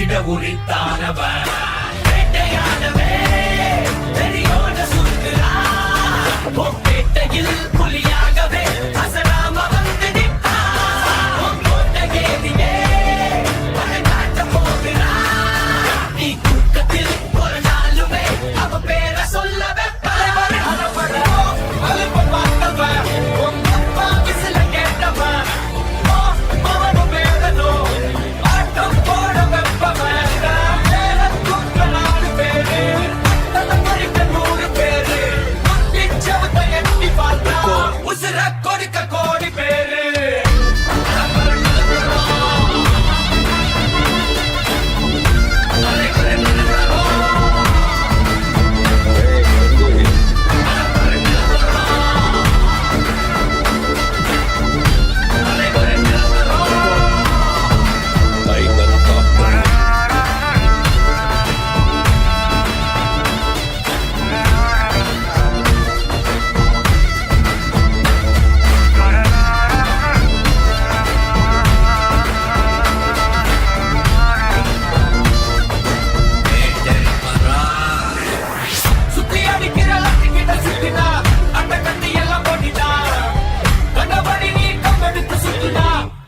வென்றிட உரித்தானவன் வேட்டையாடவே பெரியோட சுற்றுறான் பேட்டையில் புலியாகவே அசராம வந்து நிற்பான் கோட்டகேதியே பழங்காட்ட போகிறான் நீ தூக்கத்தில் ஒரு நாளுமே அவ பேரை சொல்ல வைப்பான் கொடுக்க கோடி பேரு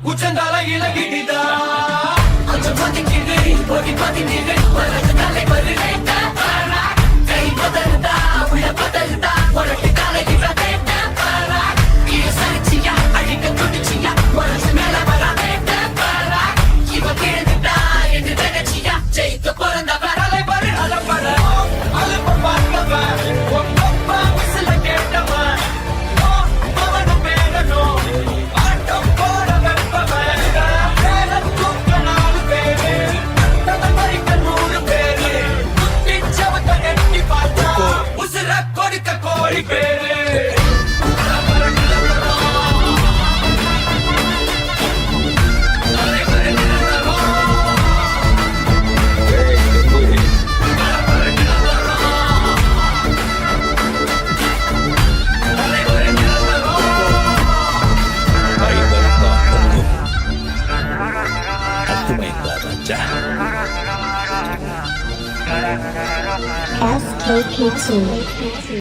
உச்சந்தால இலகிடிதா கொஞ்சம் பதிக்கிடு போட்டி பதினீடு வரது தலை வருகைட்ட பாரா கை பதறுதா உள்ள பதறுதா உரட்டு காலை இவதேட்ட பாரா இவ சரிச்சியா அழிக்க துடிச்சியா உரசு மேல வராதேட்ட பாரா இவ கிழந்துட்டா என்று நினைச்சியா ஜெயிக்க பிறந்தவர் அலைவரு அலப்பட அலப்ப பார்த்தவர் உங்கப்பா விசில கேட்டவன் அவனும் வேடனும் ஆட்டம் போட கொடுக்க கோடி பேரு SKP2